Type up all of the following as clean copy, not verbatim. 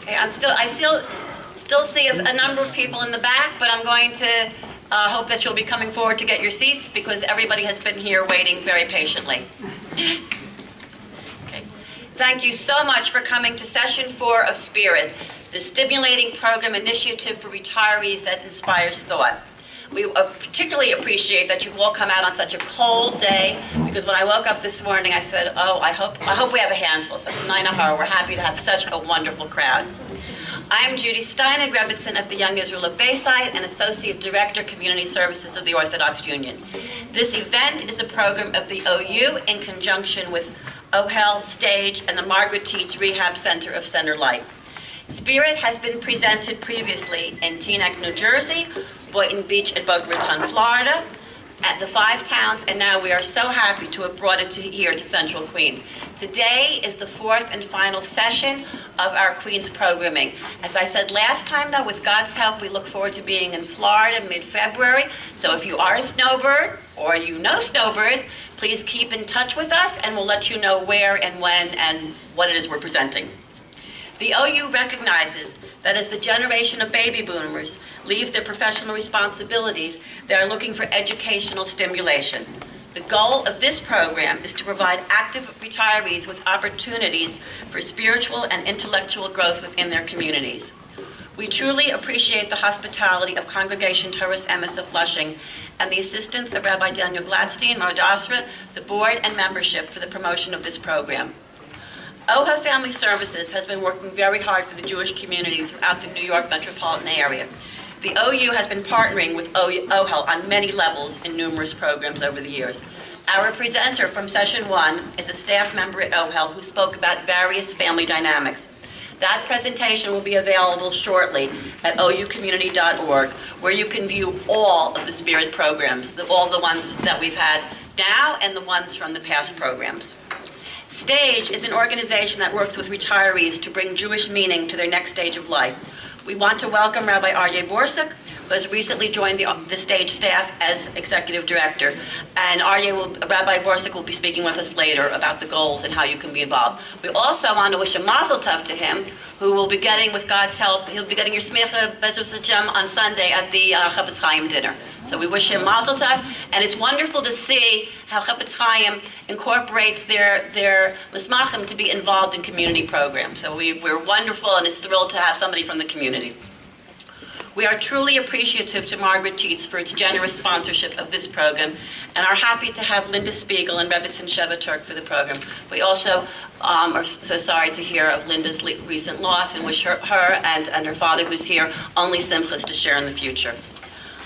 Okay, I still see a number of people in the back, but I'm going to hope that you'll be coming forward to get your seats because everybody has been here waiting very patiently. Okay. Thank you so much for coming to Session 4 of Spirit, the stimulating program initiative for retirees that inspires thought. We particularly appreciate that you've all come out on such a cold day, because when I woke up this morning, I said, oh, I hope we have a handful. So 9:00, we're happy to have such a wonderful crowd. I'm Judy Steinig Rebbitzin of the Young Israel of Bayside and Associate Director, Community Services of the Orthodox Union. This event is a program of the OU in conjunction with OHEL, STAJE, and the Margaret Tietz Rehab Center of Center Light. Spirit has been presented previously in Teaneck, New Jersey, Boynton Beach and Boca Raton, Florida, at the 5 towns, and now we are so happy to have brought it here to Central Queens. Today is the 4th and final session of our Queens programming. As I said last time, though, with God's help, we look forward to being in Florida mid-February. So if you are a snowbird, or you know snowbirds, please keep in touch with us, and we'll let you know where and when and what it is we're presenting. The OU recognizes that as the generation of baby boomers leaves their professional responsibilities, they are looking for educational stimulation. The goal of this program is to provide active retirees with opportunities for spiritual and intellectual growth within their communities. We truly appreciate the hospitality of Congregation Toras Emes of Flushing and the assistance of Rabbi Daniel Gladstein, Modasra, the board and membership for the promotion of this program. OHEL Family Services has been working very hard for the Jewish community throughout the New York metropolitan area. The OU has been partnering with OHEL on many levels in numerous programs over the years. Our presenter from Session 1 is a staff member at OHEL who spoke about various family dynamics. That presentation will be available shortly at oucommunity.org, where you can view all of the Spirit programs, all the ones that we've had now and the ones from the past programs. STAJE is an organization that works with retirees to bring Jewish meaning to their next stage of life. We want to welcome Rabbi Aryeh Borsuk, who has recently joined the STAJE staff as executive director. And Rabbi Borsuk will be speaking with us later about the goals and how you can be involved. We also want to wish a mazel tov to him, who will be getting, with God's help, he'll be getting your smicha Be'ezras Hashem on Sunday at the Chafetz Chaim dinner. So we wish him mazel tov, and it's wonderful to see how Chafetz Chaim incorporates their mismachim to be involved in community programs. So we're wonderful, and it's thrilled to have somebody from the community. We are truly appreciative to Margaret Tietz for its generous sponsorship of this program, and are happy to have Linda Spiegel and Rebbitzin Sheva Turk for the program. We also are so sorry to hear of Linda's recent loss, and wish her and her father, who's here, only simchas to share in the future.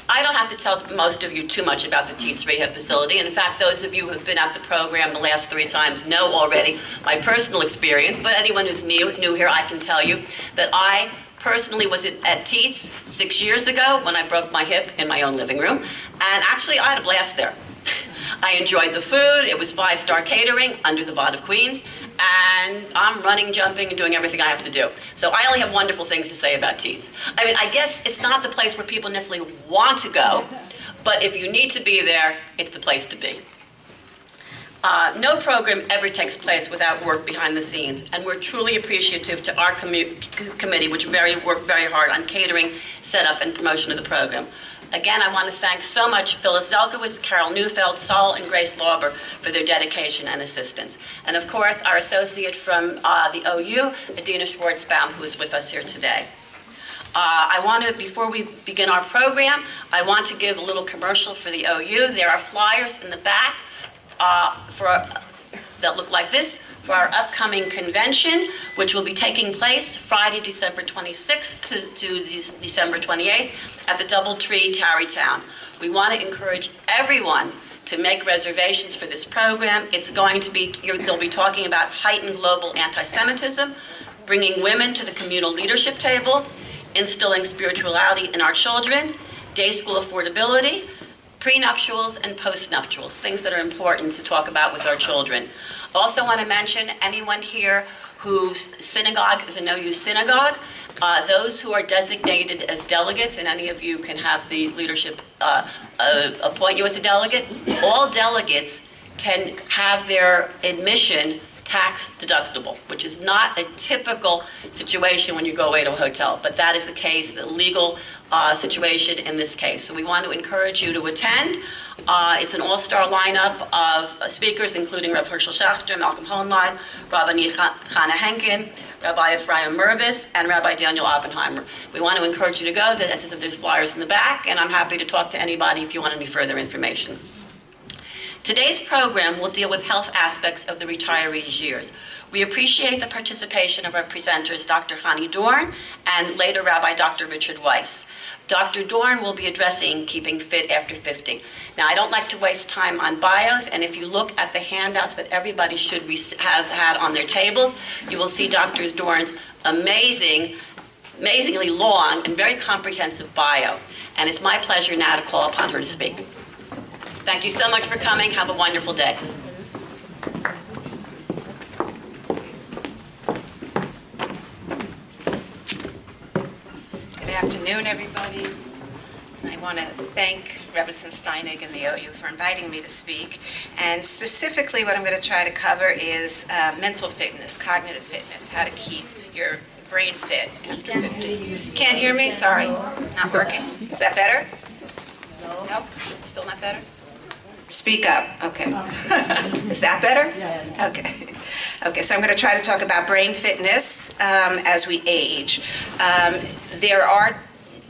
I don't have to tell most of you too much about the Tietz Rehab facility. And in fact, those of you who have been at the program the last 3 times know already my personal experience. But anyone who's new here, I can tell you that I personally was at Tietz 6 years ago when I broke my hip in my own living room. And actually, I had a blast there. I enjoyed the food. It was 5-star catering under the Vod of Queens. And I'm running, jumping, and doing everything I have to do. So I only have wonderful things to say about Tietz. I mean, I guess it's not the place where people necessarily want to go, but if you need to be there, it's the place to be. No program ever takes place without work behind the scenes, and we're truly appreciative to our committee, which worked very hard on catering, setup, and promotion of the program. Again, I want to thank so much Phyllis Zelkowitz, Carol Neufeld, Saul, and Grace Lauber for their dedication and assistance. And of course, our associate from the OU, Adina Schwartzbaum, who is with us here today. Before we begin our program, I want to give a little commercial for the OU. There are flyers in the back that look like this, for our upcoming convention, which will be taking place Friday, December 26th to December 28th at the Doubletree, Tarrytown. We want to encourage everyone to make reservations for this program. It's going to be, they'll be talking about heightened global anti-Semitism, bringing women to the communal leadership table, instilling spirituality in our children, day school affordability, prenuptials and postnuptials, things that are important to talk about with our children. Also want to mention anyone here whose synagogue is an OU synagogue, those who are designated as delegates, and any of you can have the leadership appoint you as a delegate. All delegates can have their admission tax deductible, which is not a typical situation when you go away to a hotel, but that is the case, the legal situation in this case. So we want to encourage you to attend. It's an all-star lineup of speakers, including Rav Herschel Schachter, Malcolm Hohenlein, Rabbi Chana Henkin, Rabbi Ephraim Mervis, and Rabbi Daniel Oppenheimer. We want to encourage you to go. As I said, there's flyers in the back, and I'm happy to talk to anybody if you want any further information. Today's program will deal with health aspects of the retirees' years. We appreciate the participation of our presenters, Dr. Hanni Dorn and later Rabbi Dr. Richard Weiss. Dr. Dorn will be addressing keeping fit after 50. Now, I don't like to waste time on bios, and if you look at the handouts that everybody should have had on their tables, you will see Dr. Dorn's amazingly long and very comprehensive bio. And it's my pleasure now to call upon her to speak. Thank you so much for coming. Have a wonderful day. Good afternoon, everybody. I want to thank Reverend Steinig and the OU for inviting me to speak. And specifically, what I'm going to try to cover is mental fitness, cognitive fitness, how to keep your brain fit after 50. Can't hear me? Sorry. Not working. Is that better? Nope. Still not better? Speak up. Okay. Is that better? Yes. Okay. Okay, so I'm going to try to talk about brain fitness as we age. There are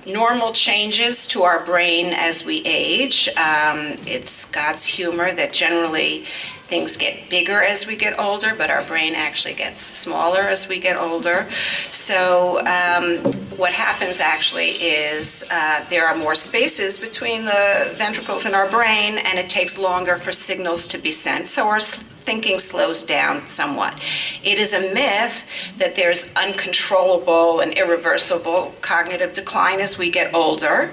normal changes to our brain as we age. It's God's humor that generally things get bigger as we get older, but our brain actually gets smaller as we get older. So what happens actually is there are more spaces between the ventricles in our brain, and it takes longer for signals to be sent. So our thinking slows down somewhat. It is a myth that there's uncontrollable and irreversible cognitive decline as we get older.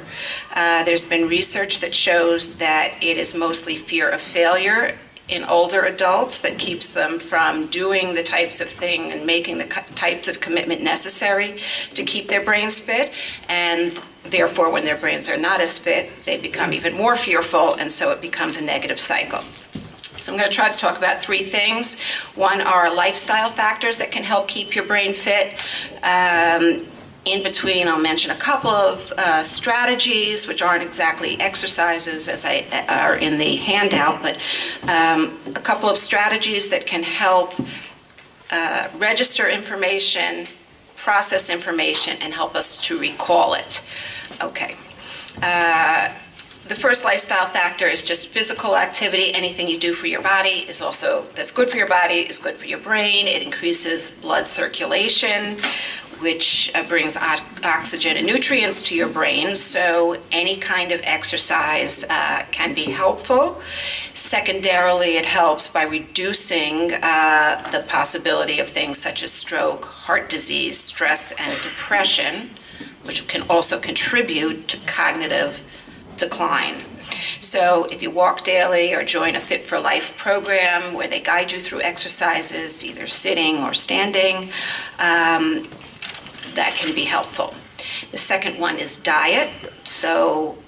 There's been research that shows that it is mostly fear of failure in older adults that keeps them from doing the types of thing and making the types of commitment necessary to keep their brains fit, and therefore when their brains are not as fit, they become even more fearful, and so it becomes a negative cycle. So I'm going to try to talk about three things. One are lifestyle factors that can help keep your brain fit. In between, I'll mention a couple of strategies, which aren't exactly exercises as are in the handout, but a couple of strategies that can help register information, process information, and help us to recall it. Okay. The first lifestyle factor is just physical activity. Anything you do for your body is also, that's good for your body, is good for your brain. It increases blood circulation, which brings oxygen and nutrients to your brain. So any kind of exercise can be helpful. Secondarily, it helps by reducing the possibility of things such as stroke, heart disease, stress, and depression, which can also contribute to cognitive decline. So if you walk daily or join a Fit for Life program where they guide you through exercises, either sitting or standing, that can be helpful. The second one is diet. So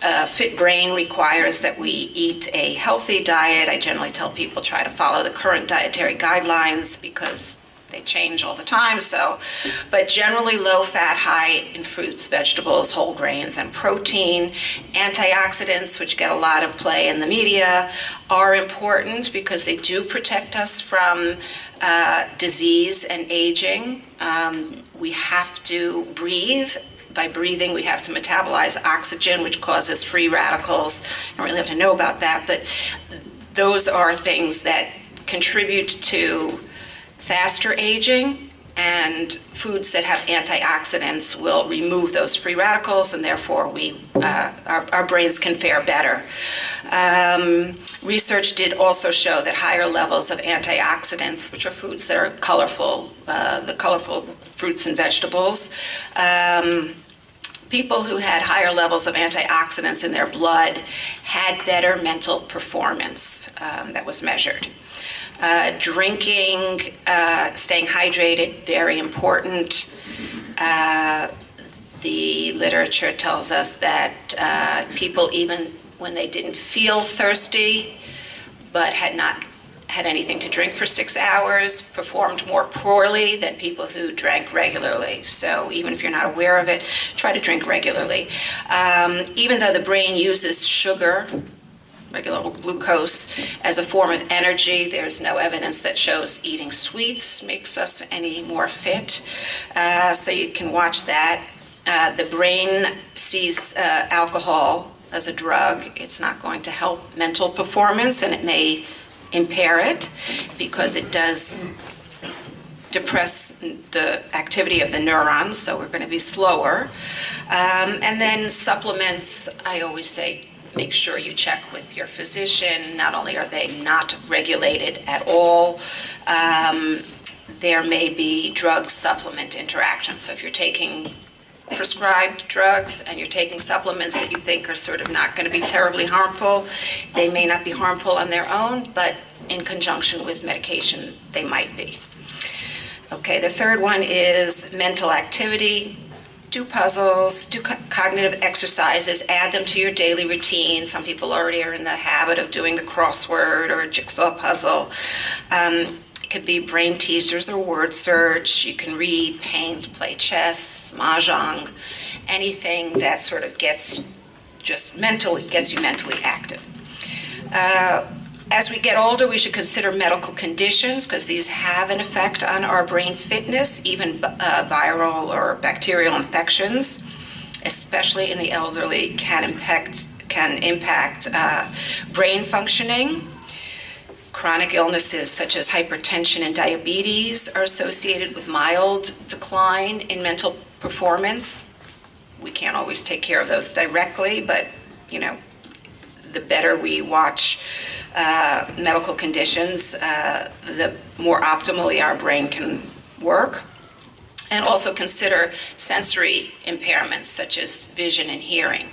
a fit brain requires that we eat a healthy diet. I generally tell people try to follow the current dietary guidelines because they change all the time. But generally low fat, high in fruits, vegetables, whole grains, and protein. Antioxidants, which get a lot of play in the media, are important because they do protect us from disease and aging. We have to breathe. By breathing, we have to metabolize oxygen, which causes free radicals. I don't really have to know about that, but those are things that contribute to faster aging, and foods that have antioxidants will remove those free radicals, and therefore our brains can fare better. Research did also show that higher levels of antioxidants, which are foods that are colorful, the colorful fruits and vegetables, people who had higher levels of antioxidants in their blood had better mental performance that was measured. Drinking, staying hydrated, very important. The literature tells us that people, even when they didn't feel thirsty, but had had anything to drink for 6 hours performed more poorly than people who drank regularly. So even if you're not aware of it, try to drink regularly. Even though the brain uses sugar, regular glucose, as a form of energy, there's no evidence that shows eating sweets makes us any more fit. So you can watch that. The brain sees alcohol as a drug. It's not going to help mental performance, and it may impair it because it does depress the activity of the neurons, so we're going to be slower. And then supplements, I always say, make sure you check with your physician. Not only are they not regulated at all, there may be drug-supplement interactions. So if you're taking prescribed drugs and you're taking supplements that you think are sort of not going to be terribly harmful, they may not be harmful on their own, but in conjunction with medication, they might be. Okay, the third one is mental activity. Do puzzles, do cognitive exercises, add them to your daily routine. Some people already are in the habit of doing the crossword or a jigsaw puzzle. It could be brain teasers or word search. You can read, paint, play chess, mahjong, anything that sort of gets you mentally active. As we get older, we should consider medical conditions because these have an effect on our brain fitness, even viral or bacterial infections, especially in the elderly, can impact brain functioning. Chronic illnesses such as hypertension and diabetes are associated with mild decline in mental performance. We can't always take care of those directly, but the better we watch medical conditions, the more optimally our brain can work. And also consider sensory impairments such as vision and hearing.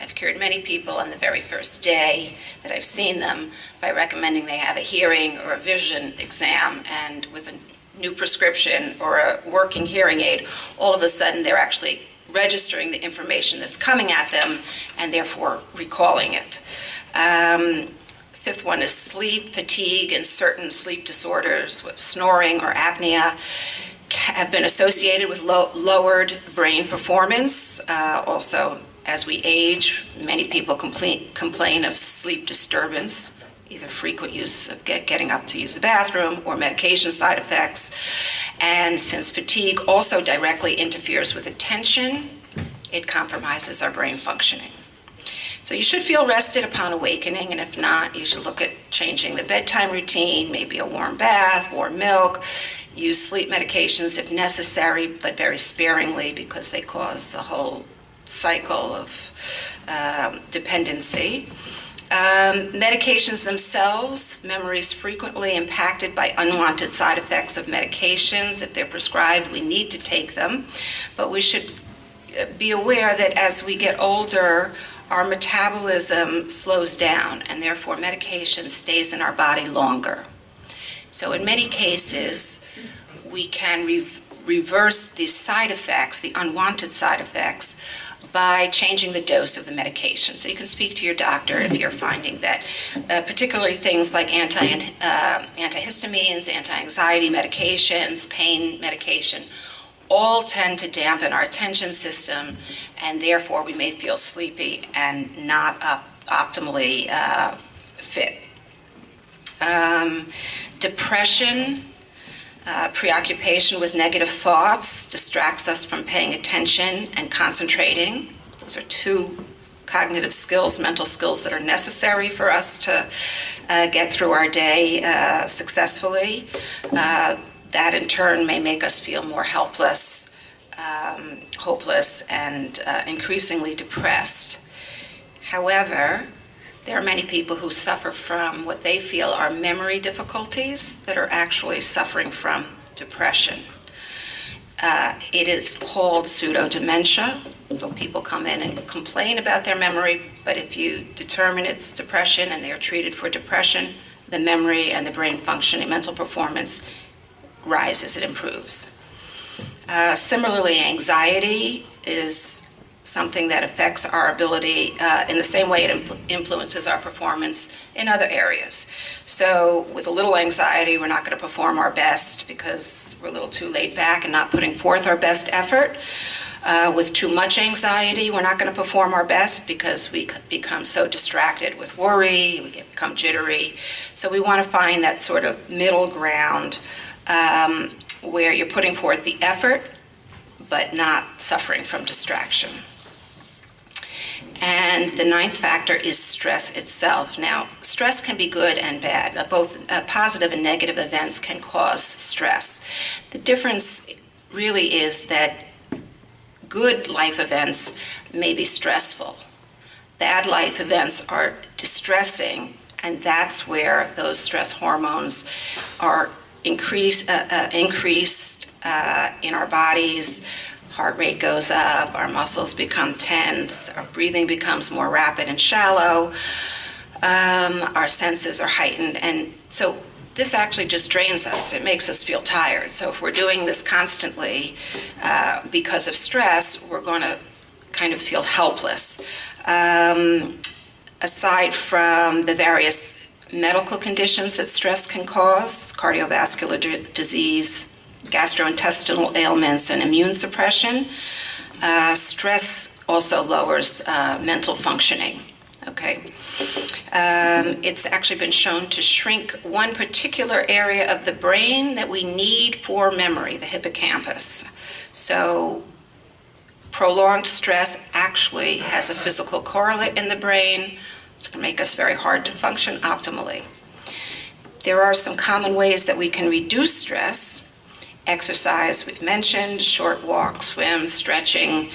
I've cured many people on the very first day that I've seen them by recommending they have a hearing or a vision exam, and with a new prescription or a working hearing aid, all of a sudden they're actually registering the information that's coming at them and therefore recalling it. Fifth one is sleep, fatigue, and certain sleep disorders with snoring or apnea have been associated with lowered brain performance. Also, as we age, many people complain of sleep disturbance, either frequent use of getting up to use the bathroom or medication side effects. And since fatigue also directly interferes with attention, it compromises our brain functioning. So you should feel rested upon awakening, and if not, you should look at changing the bedtime routine, maybe a warm bath, warm milk, use sleep medications if necessary, but very sparingly because they cause a whole cycle of dependency. Medications themselves, memory is frequently impacted by unwanted side effects of medications. If they're prescribed, we need to take them, but we should be aware that as we get older, our metabolism slows down, and therefore medication stays in our body longer. So in many cases, we can reverse these side effects, the unwanted side effects, by changing the dose of the medication. So you can speak to your doctor if you're finding that particularly things like antihistamines, anti-anxiety medications, pain medication, all tend to dampen our attention system, and therefore we may feel sleepy and not optimally fit. Depression, preoccupation with negative thoughts distracts us from paying attention and concentrating. Those are two cognitive skills, mental skills that are necessary for us to get through our day successfully. That in turn may make us feel more helpless, hopeless, and increasingly depressed. However, there are many people who suffer from what they feel are memory difficulties that are actually suffering from depression. It is called pseudo dementia. So people come in and complain about their memory, but if you determine it's depression and they're treated for depression, the memory and the brain functioning, mental performance rises, it improves. Similarly, anxiety is something that affects our ability in the same way it influences our performance in other areas. So with a little anxiety, we're not going to perform our best because we're a little too laid back and not putting forth our best effort. With too much anxiety, we're not going to perform our best because we become so distracted with worry, we become jittery. So we want to find that sort of middle ground where you're putting forth the effort but not suffering from distraction. And the ninth factor is stress itself. Now, stress can be good and bad. Both positive and negative events can cause stress. The difference really is that good life events may be stressful. Bad life events are distressing, and that's where those stress hormones are increased in our bodies. Heart rate goes up, our muscles become tense, our breathing becomes more rapid and shallow, our senses are heightened, and so this actually just drains us. It makes us feel tired. So if we're doing this constantly because of stress, we're going to kind of feel helpless. Aside from the various medical conditions that stress can cause, cardiovascular disease, gastrointestinal ailments, and immune suppression, stress also lowers mental functioning. Okay, it's actually been shown to shrink one particular area of the brain that we need for memory, the hippocampus. So prolonged stress actually has a physical correlate in the brain. It's going to make us very hard to function optimally. There are some common ways that we can reduce stress. Exercise, we've mentioned, short walk, swim, stretching,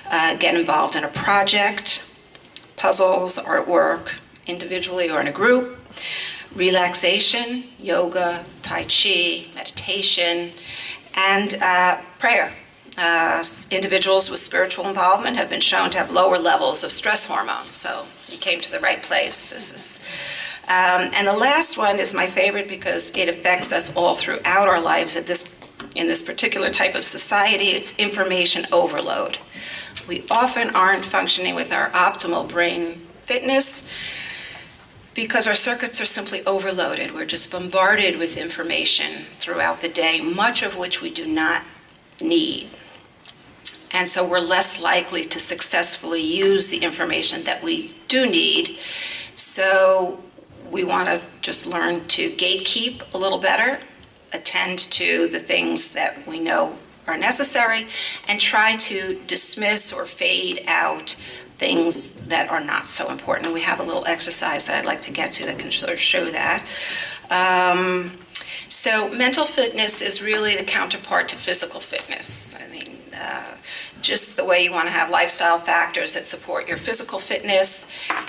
get involved in a project, puzzles, artwork, individually or in a group, relaxation, yoga, tai chi, meditation, and prayer. Individuals with spiritual involvement have been shown to have lower levels of stress hormones, so you came to the right place. And the last one is my favorite because it affects us all throughout our lives in this particular type of society. It's information overload. We often aren't functioning with our optimal brain fitness because our circuits are simply overloaded. We're just bombarded with information throughout the day, much of which we do not need. And so we're less likely to successfully use the information that we do need. So we want to just learn to gatekeep a little better, attend to the things that we know are necessary, and try to dismiss or fade out things that are not so important. And we have a little exercise that I'd like to get to that can sort of show that. So mental fitness is really the counterpart to physical fitness. I mean, just the way you want to have lifestyle factors that support your physical fitness,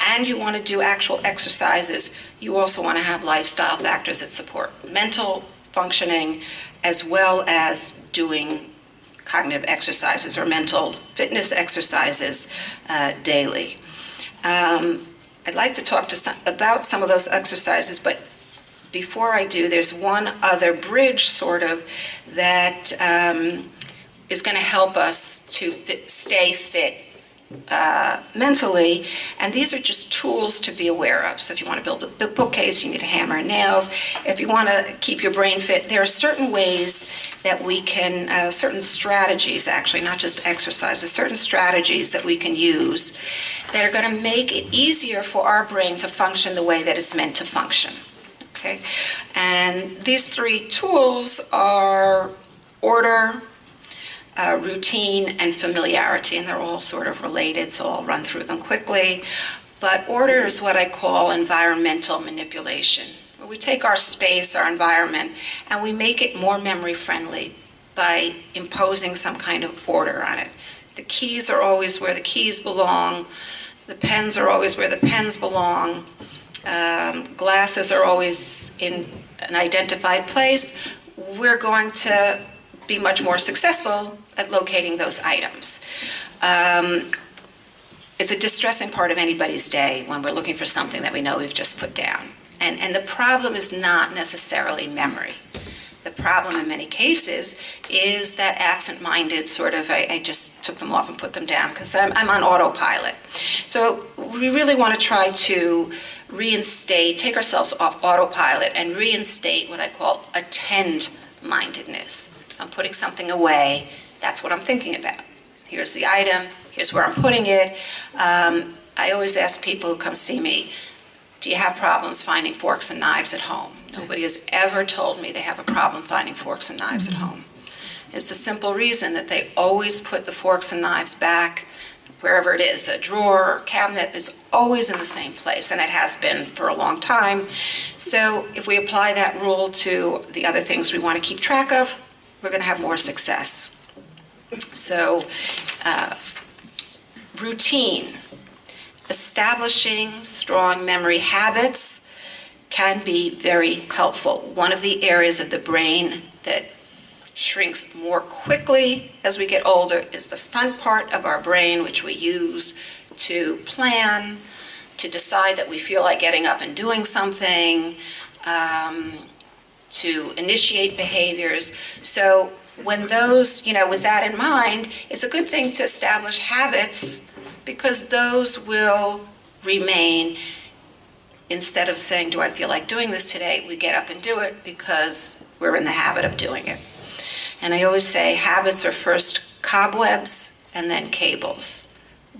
and you want to do actual exercises, you also want to have lifestyle factors that support mental functioning, as well as doing cognitive exercises or mental fitness exercises daily. I'd like to talk about some of those exercises, but before I do, there's one other bridge sort of that is going to help us to stay fit mentally, and these are just tools to be aware of. So if you want to build a bookcase, you need a hammer and nails. If you want to keep your brain fit, there are certain ways that we can, certain strategies actually, not just exercises, certain strategies that we can use that are going to make it easier for our brain to function the way that it's meant to function. Okay? And these three tools are order, routine, and familiarity, and they're all sort of related, so I'll run through them quickly. But order is what I call environmental manipulation. We take our space, our environment, and we make it more memory friendly by imposing some kind of order on it. The keys are always where the keys belong. The pens are always where the pens belong. Glasses are always in an identified place. We're going to be much more successful at locating those items. It's a distressing part of anybody's day when we're looking for something that we know we've just put down. And the problem is not necessarily memory. The problem in many cases is that absent-minded sort of, I just took them off and put them down because I'm on autopilot. So we really want to try to reinstate, take ourselves off autopilot and reinstate what I call attend-mindedness. I'm putting something away, that's what I'm thinking about. Here's the item, here's where I'm putting it. I always ask people who come see me, do you have problems finding forks and knives at home? Nobody has ever told me they have a problem finding forks and knives at home. It's the simple reason that they always put the forks and knives back wherever it is, a drawer or cabinet is always in the same place, and it has been for a long time. So if we apply that rule to the other things we want to keep track of, we're going to have more success. So routine. Establishing strong memory habits can be very helpful. One of the areas of the brain that shrinks more quickly as we get older is the front part of our brain, which we use to plan, to decide that we feel like getting up and doing something, to initiate behaviors. So when those, with that in mind, it's a good thing to establish habits because those will remain. Instead of saying, do I feel like doing this today, we get up and do it because we're in the habit of doing it. And I always say habits are first cobwebs and then cables.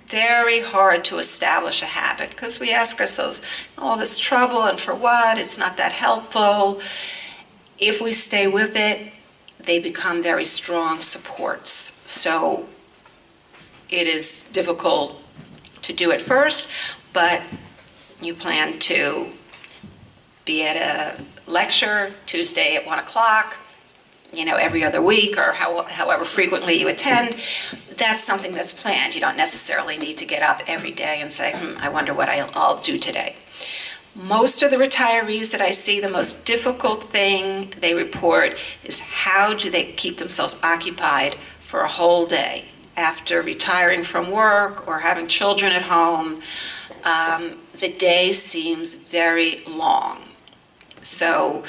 Very hard to establish a habit because we ask ourselves, all this trouble and for what? It's not that helpful. If we stay with it, they become very strong supports. So it is difficult to do it first, but you plan to be at a lecture Tuesday at 1 o'clock, every other week or however frequently you attend. That's something that's planned. You don't necessarily need to get up every day and say, I wonder what I'll do today. Most of the retirees that I see, the most difficult thing they report is how do they keep themselves occupied for a whole day after retiring from work or having children at home. The day seems very long. So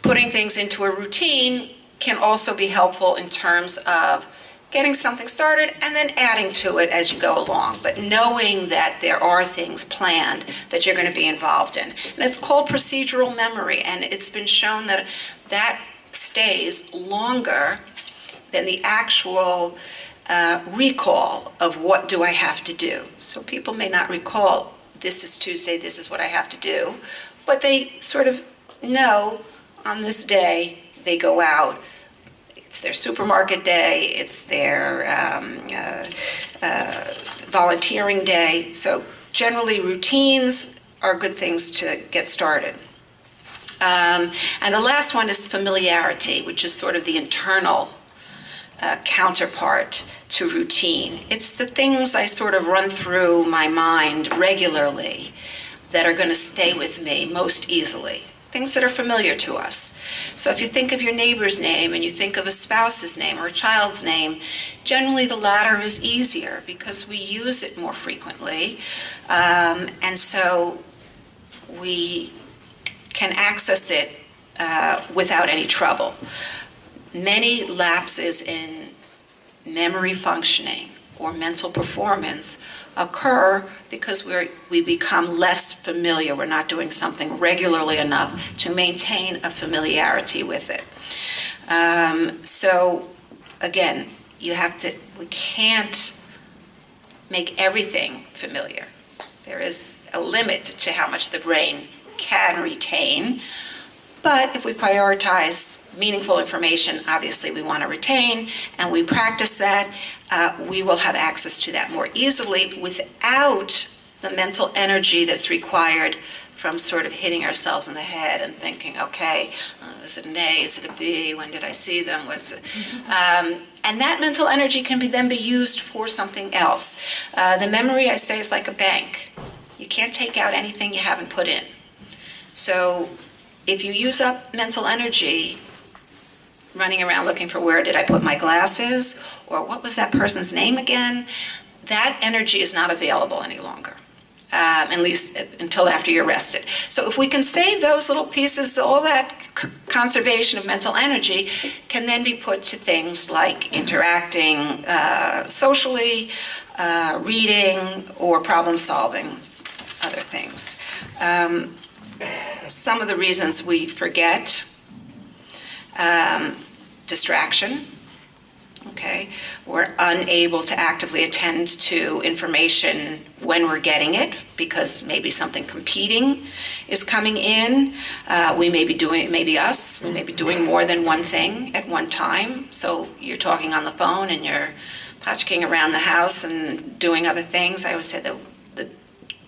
putting things into a routine can also be helpful in terms of getting something started and then adding to it as you go along, but knowing that there are things planned that you're going to be involved in. And it's called procedural memory, and it's been shown that that stays longer than the actual recall of what do I have to do. So people may not recall, this is Tuesday, this is what I have to do, but they sort of know on this day they go out. It's their supermarket day, it's their volunteering day. So generally routines are good things to get started. And the last one is familiarity, which is sort of the internal counterpart to routine. It's the things I sort of run through my mind regularly that are going to stay with me most easily. Things that are familiar to us. So if you think of your neighbor's name and you think of a spouse's name or a child's name, generally the latter is easier because we use it more frequently. And so we can access it without any trouble. Many lapses in memory functioning or mental performance occur because we become less familiar. We're not doing something regularly enough to maintain a familiarity with it. So again, we can't make everything familiar. There is a limit to how much the brain can retain. But if we prioritize meaningful information, obviously we want to retain, and we practice that, we will have access to that more easily without the mental energy that's required from sort of hitting ourselves in the head and thinking, okay, is it an A, is it a B, when did I see them? And that mental energy can then be used for something else. The memory, I say, is like a bank. You can't take out anything you haven't put in. So if you use up mental energy running around looking for where did I put my glasses, or what was that person's name again, that energy is not available any longer. at least until after you're rested. So if we can save those little pieces, all that conservation of mental energy can then be put to things like interacting socially, reading, or problem solving, other things. Some of the reasons we forget: distraction. Okay, we're unable to actively attend to information when we're getting it because maybe something competing is coming in. We may be doing, maybe us, we may be doing more than one thing at one time. So you're talking on the phone and you're potchking around the house and doing other things. I always say the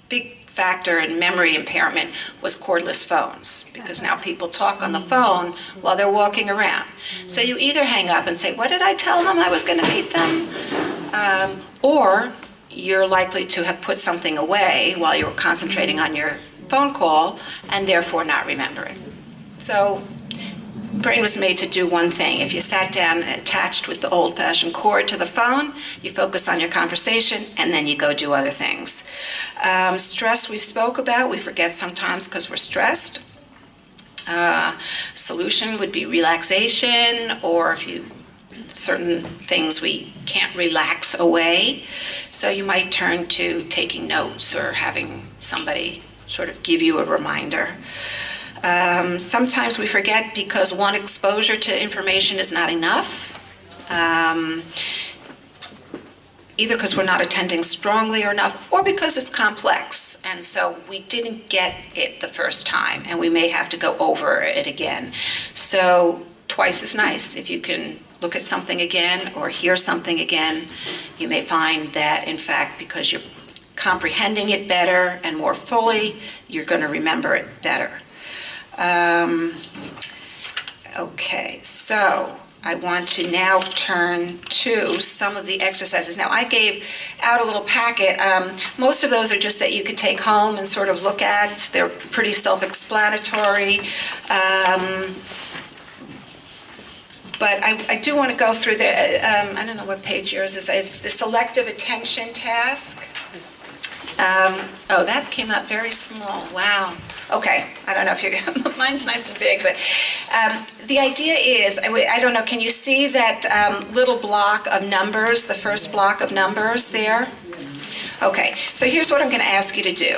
big factor in memory impairment was cordless phones, because now people talk on the phone while they're walking around. So you either hang up and say, what did I tell them I was going to meet them? Or you're likely to have put something away while you were concentrating on your phone call and therefore not remember it. So brain was made to do one thing. If you sat down attached with the old-fashioned cord to the phone, you focus on your conversation, and then you go do other things. Stress we spoke about. We forget sometimes because we're stressed. Solution would be relaxation, or if you certain things we can't relax away. So you might turn to taking notes or having somebody sort of give you a reminder. Sometimes we forget because one exposure to information is not enough, either because we're not attending strongly or enough, or because it's complex, and so we didn't get it the first time, and we may have to go over it again. So twice is nice. If you can look at something again or hear something again, you may find that, in fact, because you're comprehending it better and more fully, you're going to remember it better. Okay, so I want to now turn to some of the exercises. Now, I gave out a little packet. Most of those are just that you could take home and sort of look at. They're pretty self-explanatory. But I do want to go through the, I don't know what page yours is. It's the selective attention task. Oh, that came out very small. Wow. Okay, I don't know if you're, mine's nice and big, but the idea is, I don't know, can you see that little block of numbers, the first block of numbers there? Okay, so here's what I'm going to ask you to do.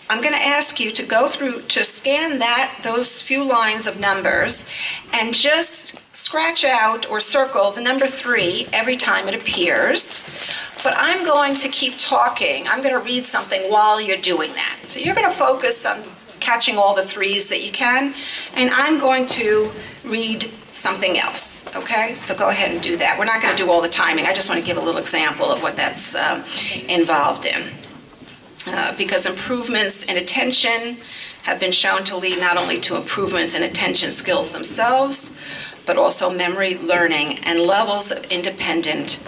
I'm going to ask you to go through, to scan those few lines of numbers and just scratch out or circle the number 3 every time it appears. But I'm going to keep talking. I'm going to read something while you're doing that. So you're going to focus on catching all the 3s that you can, and I'm going to read something else, okay? So go ahead and do that. We're not going to do all the timing. I just want to give a little example of what that's involved in. Because improvements in attention have been shown to lead not only to improvements in attention skills themselves, but also memory, learning, and levels of independent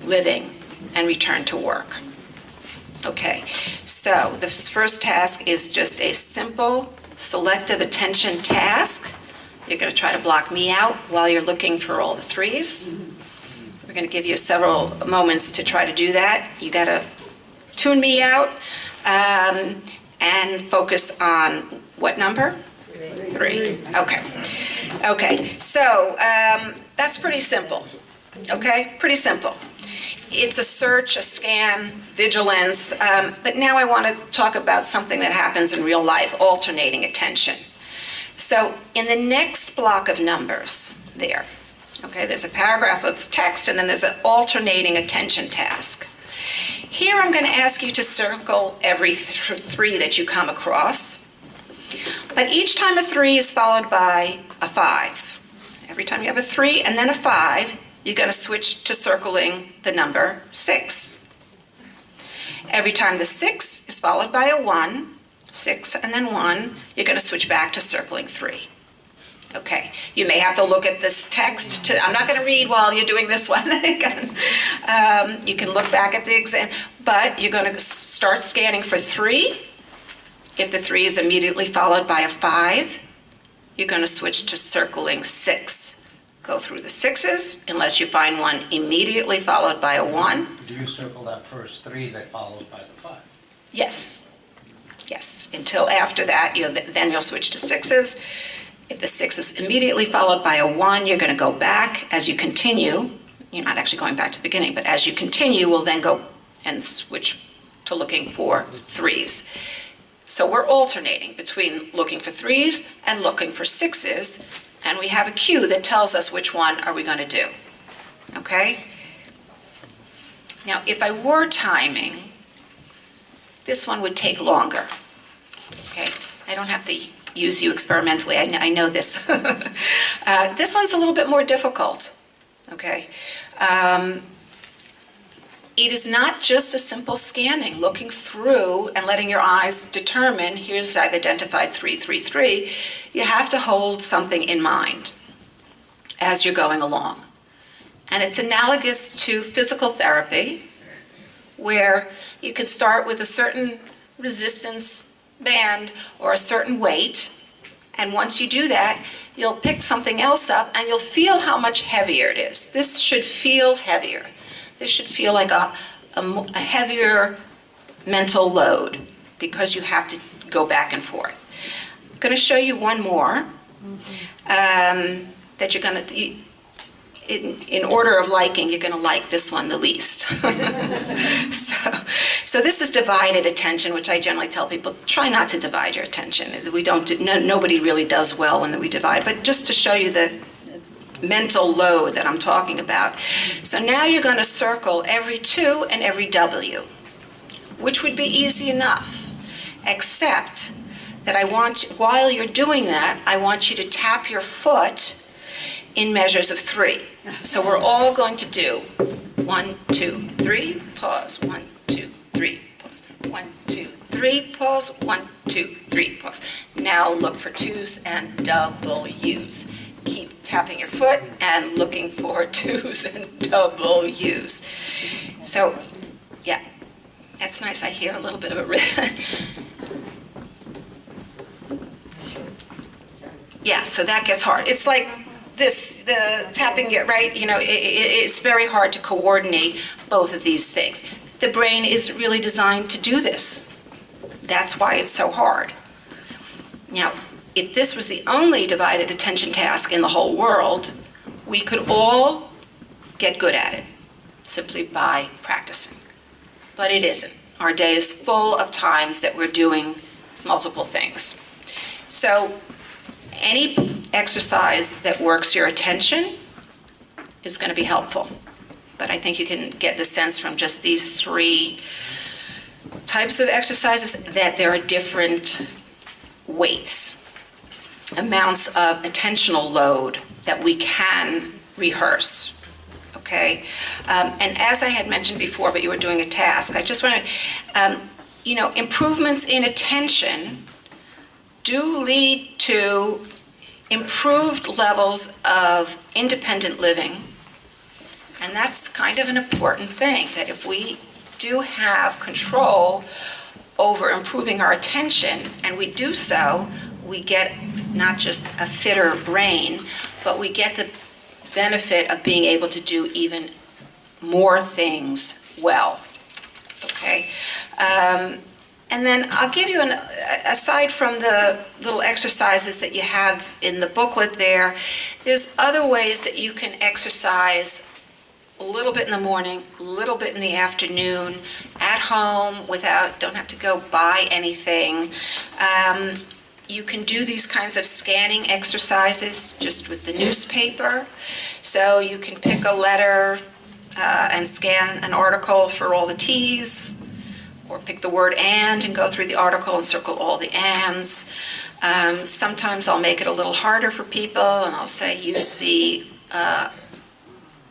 living and return to work. Okay, so the first task is just a simple selective attention task. You're going to try to block me out while you're looking for all the 3s. We're going to give you several moments to try to do that. You got to tune me out and focus on what number? 3. Okay, so that's pretty simple. Okay, pretty simple. It's a search, a scan, vigilance, but now I want to talk about something that happens in real life, alternating attention. So in the next block of numbers there, okay, there's a paragraph of text and then there's an alternating attention task. Here I'm going to ask you to circle every 3 that you come across, but each time a 3 is followed by a 5. Every time you have a 3 and then a 5, you're going to switch to circling the number 6. Every time the 6 is followed by a 1, 6 and then 1, you're going to switch back to circling 3. Okay, you may have to look at this text. I'm not going to read while you're doing this one. You can look back at the exam, but you're going to start scanning for 3. If the 3 is immediately followed by a 5, you're going to switch to circling 6. Go through the 6s unless you find one immediately followed by a 1. Do you circle that first 3 that follows by the 5? Yes. Yes. Until after that, then you'll switch to 6s. If the 6 is immediately followed by a 1, you're going to go back as you continue. You're not actually going back to the beginning, but as you continue, we'll then go and switch to looking for 3s. So we're alternating between looking for 3s and looking for 6s, and we have a cue that tells us which one are we going to do. Okay? Now, if I were timing, this one would take longer. Okay? I don't have to use you experimentally. I know this. This one's a little bit more difficult. Okay? It is not just a simple scanning, looking through and letting your eyes determine, here's, I've identified 333. You have to hold something in mind as you're going along. And it's analogous to physical therapy, where you can start with a certain resistance band or a certain weight, and once you do that, you'll pick something else up and you'll feel how much heavier it is. This should feel heavier. This should feel like a heavier mental load because you have to go back and forth. I'm going to show you one more that you're going to, in order of liking, you're going to like this one the least. So this is divided attention, which I generally tell people, try not to divide your attention. We don't do, nobody really does well when we divide, but just to show you the mental load that I'm talking about. So now you're going to circle every 2 and every W, which would be easy enough, except that while you're doing that, I want you to tap your foot in measures of 3. So we're all going to do 1, 2, 3, pause, 1, 2, 3, pause, 1, 2, 3, pause, 1, 2, 3, pause. Now look for 2s and W's. Keep tapping your foot and looking for 2s and W's. So, yeah, that's nice. I hear a little bit of a rhythm. Yeah, so that gets hard. It's like this, the tapping it, right? You know, it's very hard to coordinate both of these things. The brain is really designed to do this. That's why it's so hard. Now, if this was the only divided attention task in the whole world, we could all get good at it simply by practicing. But it isn't. Our day is full of times that we're doing multiple things. So any exercise that works your attention is going to be helpful. But I think you can get the sense from just these 3 types of exercises that there are different weights, amounts of attentional load that we can rehearse, okay? And as I had mentioned before, but you were doing a task, I just want to, improvements in attention do lead to improved levels of independent living. And that's kind of an important thing, that if we do have control over improving our attention, and we do so, we get not just a fitter brain, but we get the benefit of being able to do even more things well, okay? And then I'll give you, aside from the little exercises that you have in the booklet there's other ways that you can exercise a little bit in the morning, a little bit in the afternoon, at home, don't have to go buy anything. You can do these kinds of scanning exercises just with the newspaper. So you can pick a letter and scan an article for all the T's, or pick the word and go through the article and circle all the ands. Sometimes I'll make it a little harder for people, and I'll say use the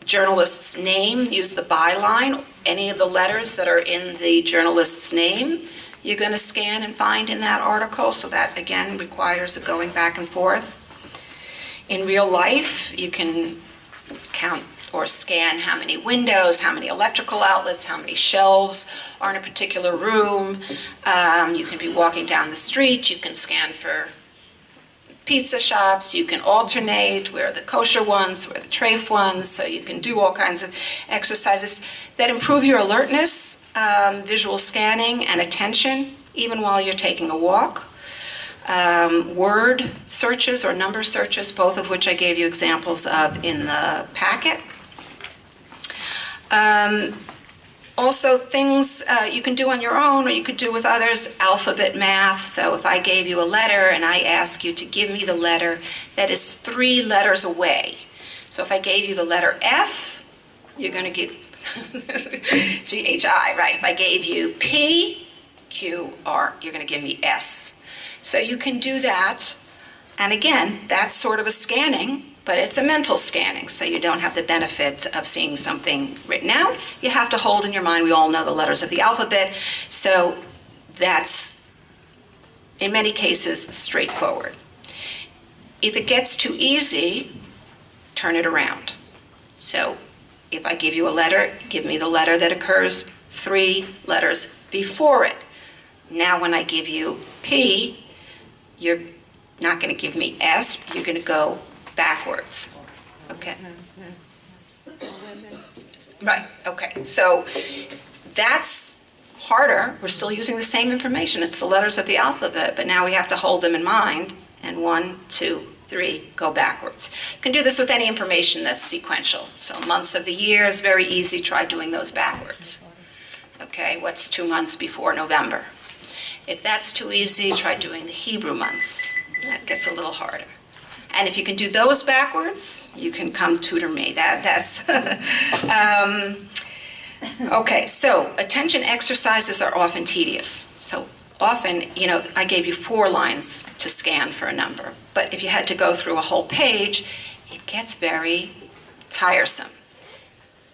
journalist's name, use the byline, any of the letters that are in the journalist's name you're going to scan and find in that article, so that again requires a going back and forth. In real life, you can count or scan how many windows, how many electrical outlets, how many shelves are in a particular room. You can be walking down the street, you can scan for pizza shops, you can alternate where are the kosher ones, where are the treif ones, so you can do all kinds of exercises that improve your alertness, visual scanning, and attention, even while you're taking a walk. Word searches or number searches, both of which I gave you examples of in the packet. Also, things you can do on your own or you could do with others, alphabet math. So if I gave you a letter and I ask you to give me the letter that is 3 letters away. So if I gave you the letter F, you're going to give G-H-I, right? If I gave you P, Q, R, you're going to give me S. So you can do that. And again, that's sort of a scanning, but it's a mental scanning, so you don't have the benefit of seeing something written out. You have to hold in your mind, we all know the letters of the alphabet, so that's, in many cases, straightforward. If it gets too easy, turn it around. So if I give you a letter, give me the letter that occurs 3 letters before it. Now when I give you P, you're not going to give me S, you're going to go backwards. Okay. Right, okay. So that's harder. We're still using the same information. It's the letters of the alphabet, but now we have to hold them in mind. And 1, 2, 3, go backwards. You can do this with any information that's sequential. So months of the year is very easy. Try doing those backwards. Okay, what's 2 months before November? If that's too easy, try doing the Hebrew months. That gets a little harder. And if you can do those backwards, you can come tutor me. That's okay, so attention exercises are often tedious. So often, you know, I gave you 4 lines to scan for a number. But if you had to go through a whole page, it gets very tiresome.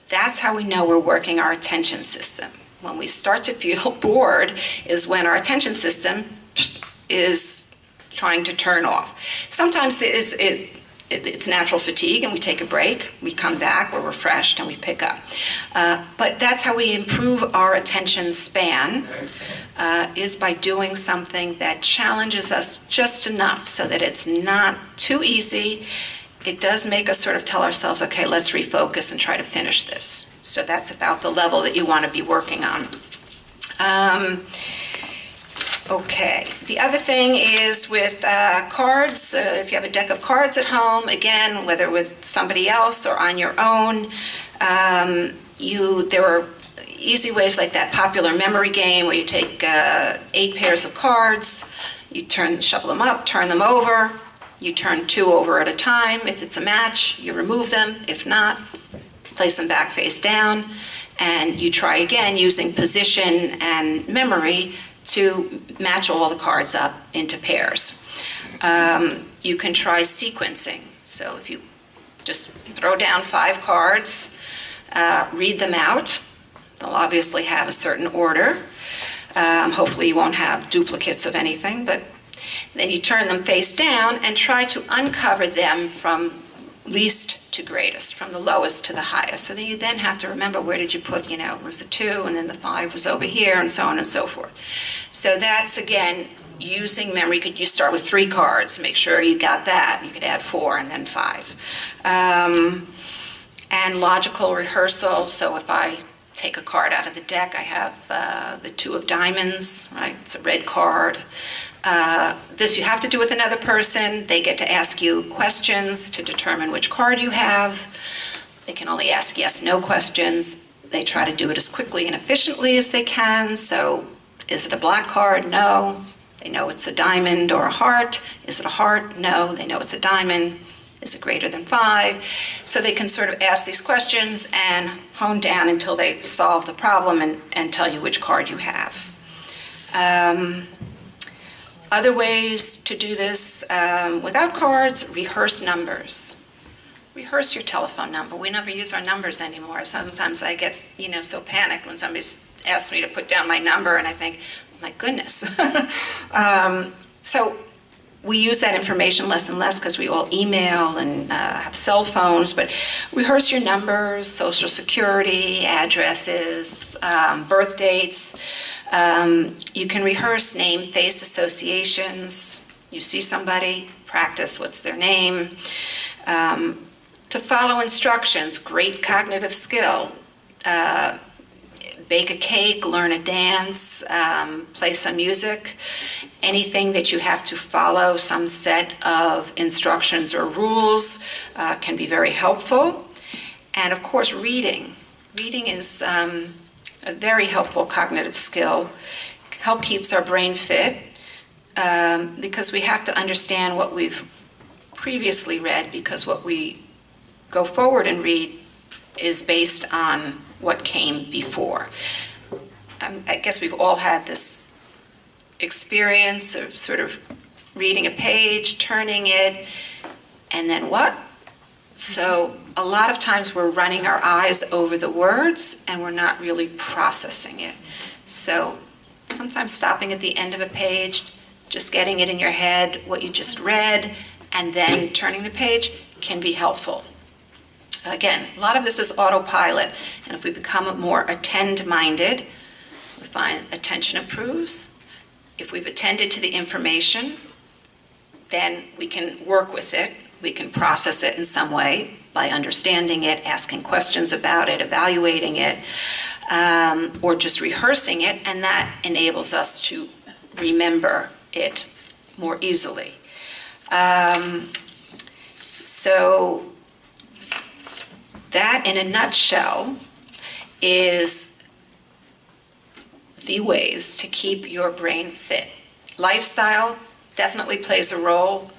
That's how we know we're working our attention system. When we start to feel bored is when our attention system is trying to turn off. Sometimes it's natural fatigue and we take a break, we come back, we're refreshed, and we pick up. But that's how we improve our attention span, is by doing something that challenges us just enough so that it's not too easy. It does make us sort of tell ourselves, okay, let's refocus and try to finish this. So that's about the level that you want to be working on. Okay, the other thing is with cards, if you have a deck of cards at home, again, whether with somebody else or on your own, there are easy ways like that popular memory game where you take 8 pairs of cards, you shuffle them up, turn them over, you turn 2 over at a time. If it's a match, you remove them. If not, place them back face down, and you try again using position and memory to match all the cards up into pairs. You can try sequencing. So if you just throw down 5 cards, read them out, they'll obviously have a certain order. Hopefully you won't have duplicates of anything, but then you turn them face down and try to uncover them from least to greatest, from the lowest to the highest. So then you then have to remember, where did you put, it was the 2 and then the 5 was over here, and so on and so forth. So that's, again, using memory. You start with 3 cards, make sure you got that. You could add 4 and then 5. And logical rehearsal. So if I take a card out of the deck, I have the 2 of diamonds, right? It's a red card. This you have to do with another person. They get to ask you questions to determine which card you have. They can only ask yes/no questions. They try to do it as quickly and efficiently as they can. So, is it a black card? No. They know it's a diamond or a heart. Is it a heart? No. They know it's a diamond. Is it greater than 5? So they can sort of ask these questions and hone down until they solve the problem and tell you which card you have. Other ways to do this without cards, rehearse numbers. Rehearse your telephone number. We never use our numbers anymore. Sometimes I get, so panicked when somebody asks me to put down my number, and I think, my goodness. So we use that information less and less because we all email and have cell phones, but rehearse your numbers, social security, addresses, birth dates. You can rehearse name-face associations. You see somebody, practice, what's their name, to follow instructions, great cognitive skill, bake a cake, learn a dance, play some music, anything that you have to follow some set of instructions or rules can be very helpful. And of course, reading. Reading is a very helpful cognitive skill. Help keeps our brain fit because we have to understand what we've previously read, because what we go forward and read is based on what came before. I guess we've all had this experience of sort of reading a page, turning it, and then what? So a lot of times we're running our eyes over the words and we're not really processing it. So sometimes stopping at the end of a page, just getting it in your head, what you just read, and then turning the page can be helpful. Again, a lot of this is autopilot, and if we become more attend-minded, we find attention improves. If we've attended to the information, then we can work with it. We can process it in some way by understanding it, asking questions about it, evaluating it, or just rehearsing it, and that enables us to remember it more easily. So that, in a nutshell, is the ways to keep your brain fit. Lifestyle definitely plays a role.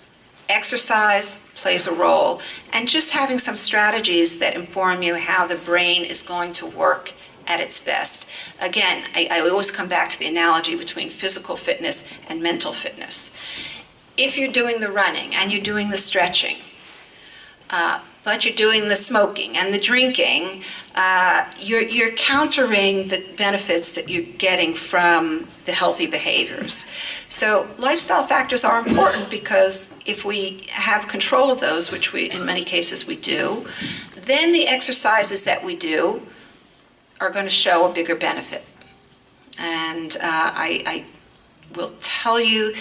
Exercise plays a role. And just having some strategies that inform you how the brain is going to work at its best. Again, I always come back to the analogy between physical fitness and mental fitness. If you're doing the running and you're doing the stretching, but you're doing the smoking and the drinking, you're countering the benefits that you're getting from the healthy behaviors. So lifestyle factors are important because if we have control of those, which we, in many cases we do, then the exercises that we do are going to show a bigger benefit. And I will tell you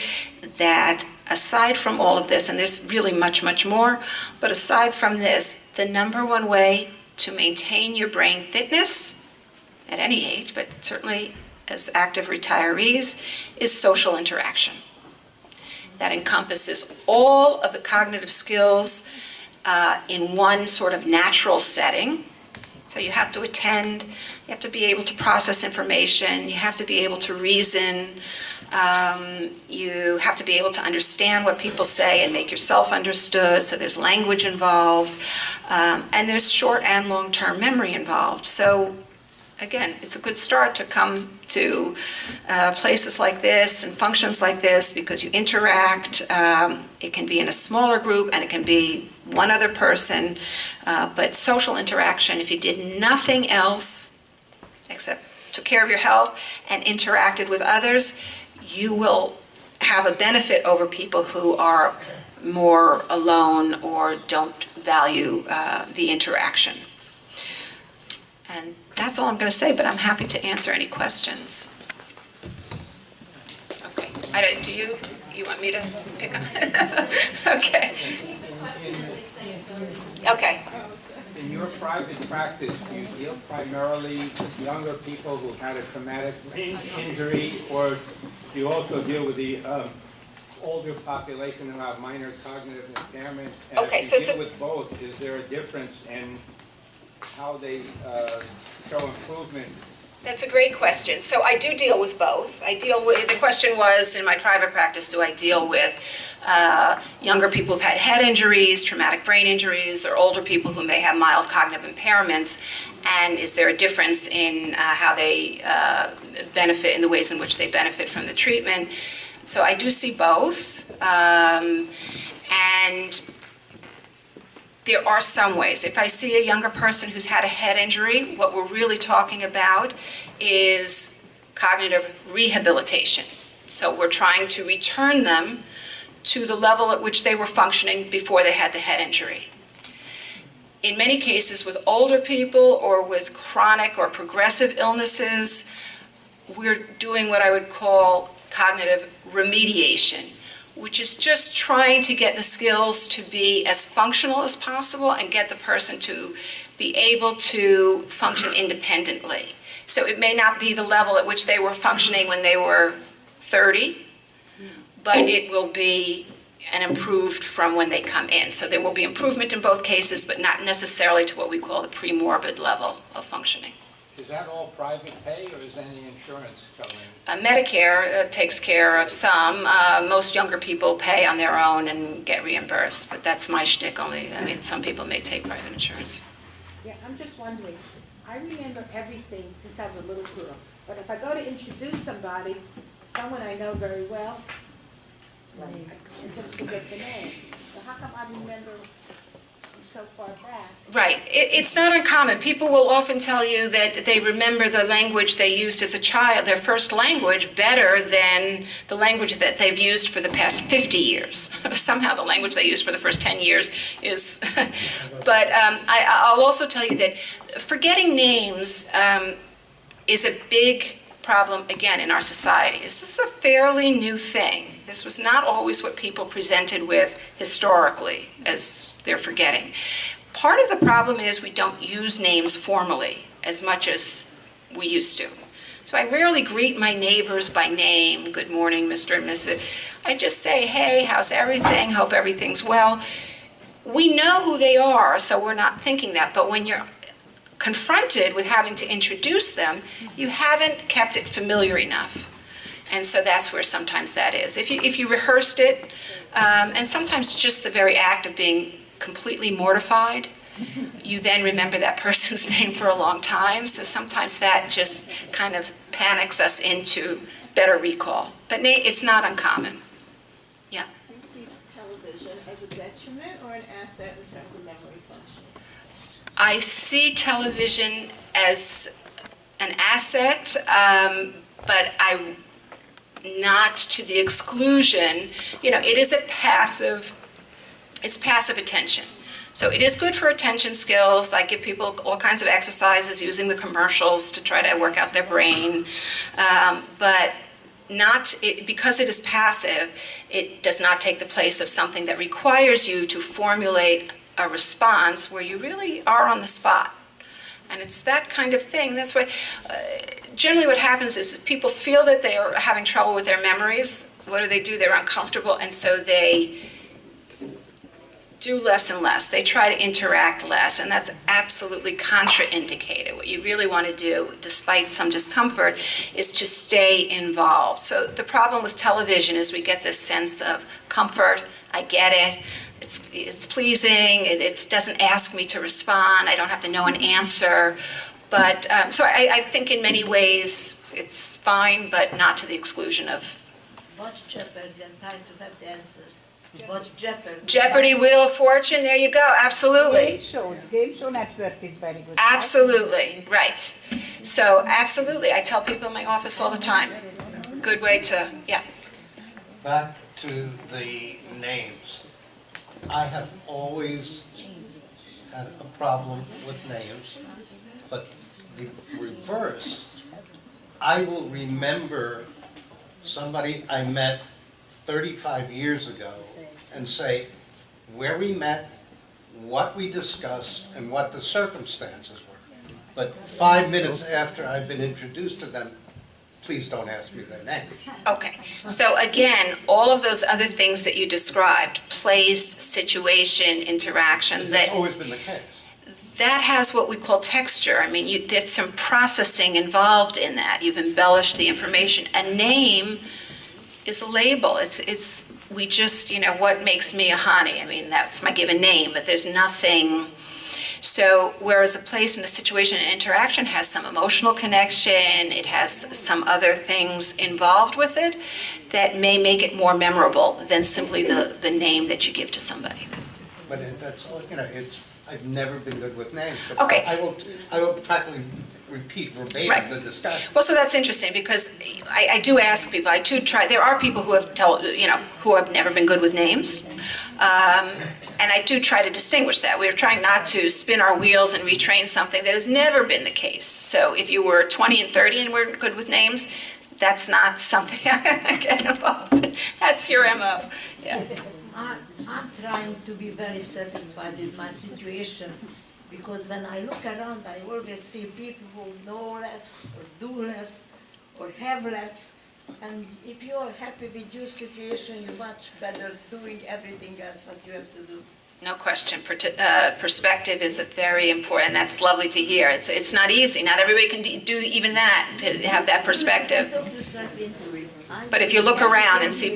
that aside from all of this, and there's really much, much more, but aside from this, the number one way to maintain your brain fitness at any age, but certainly as active retirees, is social interaction. That encompasses all of the cognitive skills in one sort of natural setting. So you have to attend, you have to be able to process information, you have to be able to reason, you have to be able to understand what people say and make yourself understood, so there's language involved, and there's short and long-term memory involved. So again, it's a good start to come to places like this and functions like this because you interact. It can be in a smaller group and it can be one other person, but social interaction, if you did nothing else except took care of your health and interacted with others, you will have a benefit over people who are more alone or don't value the interaction. And that's all I'm going to say, but I'm happy to answer any questions. Okay. Do you want me to pick up? Okay. Okay. In your private practice, do you deal primarily with younger people who had a traumatic brain injury, or do you also deal with the older population who have minor cognitive impairment? And Okay, if so you deal with both, is there a difference in how they show improvement? That's a great question. So I do deal with both. I deal with, the question was, in my private practice, do I deal with younger people who've had head injuries, traumatic brain injuries, or older people who may have mild cognitive impairments, and is there a difference in how they benefit, in the ways in which they benefit from the treatment? So I do see both, and there are some ways. If I see a younger person who's had a head injury, what we're really talking about is cognitive rehabilitation. So we're trying to return them to the level at which they were functioning before they had the head injury. In many cases with older people or with chronic or progressive illnesses, we're doing what I would call cognitive remediation, which is just trying to get the skills to be as functional as possible and get the person to be able to function independently. So it may not be the level at which they were functioning when they were 30, but it will be an improved from when they come in. So there will be improvement in both cases, but not necessarily to what we call the pre-morbid level of functioning. Is that all private pay, or is any insurance covering? Medicare takes care of some. Most younger people pay on their own and get reimbursed, but that's my shtick only. I mean, some people may take private insurance. Yeah, I'm just wondering, I remember everything since I was a little girl, but if I go to introduce somebody, someone I know very well, I just forget the name. So how come I remember so far back? Right. It's not uncommon. People will often tell you that they remember the language they used as a child, their first language, better than the language that they've used for the past 50 years. Somehow the language they used for the first 10 years is... But I'll also tell you that forgetting names is a big problem, again, in our society. This is a fairly new thing. This was not always what people presented with historically as they're forgetting. Part of the problem is we don't use names formally as much as we used to. So I rarely greet my neighbors by name, good morning, Mr. and Mrs. I just say, hey, how's everything? Hope everything's well. We know who they are, so we're not thinking that. But when you're confronted with having to introduce them, you haven't kept it familiar enough. And so that's where sometimes that is. If you rehearsed it, and sometimes just the very act of being completely mortified, you then remember that person's name for a long time. So sometimes that just kind of panics us into better recall. But it's not uncommon. Yeah. Do you see television as a detriment or an asset in terms of memory function? I see television as an asset, but not to the exclusion. It is it's passive attention. So it is good for attention skills. I give people all kinds of exercises using the commercials to try to work out their brain, but because it is passive, it does not take the place of something that requires you to formulate a response where you really are on the spot. And it's that kind of thing. That's why generally what happens is people feel that they are having trouble with their memories. What do? They're uncomfortable, and so they do less and less. They try to interact less, and that's absolutely contraindicated. What you really want to do, despite some discomfort, is to stay involved. So the problem with television is we get this sense of comfort. I get it. It's pleasing. It doesn't ask me to respond. I don't have to know an answer. But so I think in many ways it's fine, but not to the exclusion of. Watch Jeopardy and time to have the answers. Watch Jeopardy. Jeopardy, Wheel of Fortune. There you go. Absolutely. Game show network is very good. Absolutely. Right. So absolutely. I tell people in my office all the time. Good way to, yeah. Back to the names. I have always had a problem with names, but the reverse, I will remember somebody I met 35 years ago and say where we met, what we discussed, and what the circumstances were. But 5 minutes after I've been introduced to them, please don't ask me their name. Okay, so again, all of those other things that you described, place, situation, interaction, That's always been the case. That has what we call texture. I mean, there's some processing involved in that. You've embellished the information. A name is a label. We just, what makes me a Hanni? I mean, that's my given name, but there's nothing. So whereas a place and a situation and interaction has some emotional connection, it has some other things involved with it that may make it more memorable than simply the name that you give to somebody. But that's, I've never been good with names. But Okay. I will practically repeat verbatim Right. the discussion. Well, so that's interesting because I do ask people. I do try. There are people who who have never been good with names, and I do try to distinguish that. We're trying not to spin our wheels and retrain something that has never been the case. So if you were 20 and 30 and weren't good with names, that's not something I get involved in. That's your MO. Yeah. I'm trying to be very satisfied with my situation, because when I look around, I always see people who know less, or do less, or have less. And if you're happy with your situation, you're much better doing everything else what you have to do. No question. Perspective is very important. That's lovely to hear. It's not easy. Not everybody can do even that, to have that perspective. But if you look around and see,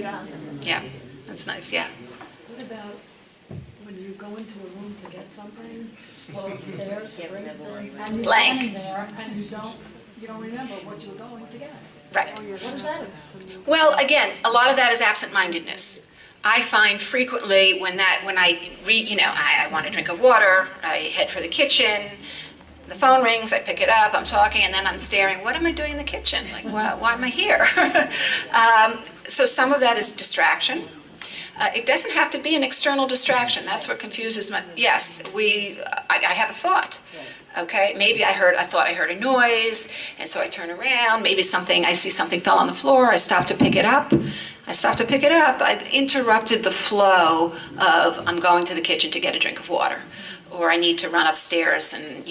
yeah, that's nice, yeah. What about when you go into a room to get something, go upstairs, bring it, and you're Blank. standing there and you don't remember what you were going to get? Right. Or you're What is that? Well, again, a lot of that is absent-mindedness. I find frequently when I read, I want a drink of water, I head for the kitchen, the phone rings, I pick it up, I'm talking, and then I'm staring, what am I doing in the kitchen? Like, why am I here? So some of that is distraction. It doesn't have to be an external distraction. That's what confuses me. Yes, I have a thought. Okay, maybe I thought I heard a noise, and so I turn around. Maybe I see something fell on the floor. I stop to pick it up. I've interrupted the flow of I'm going to the kitchen to get a drink of water, or I need to run upstairs, and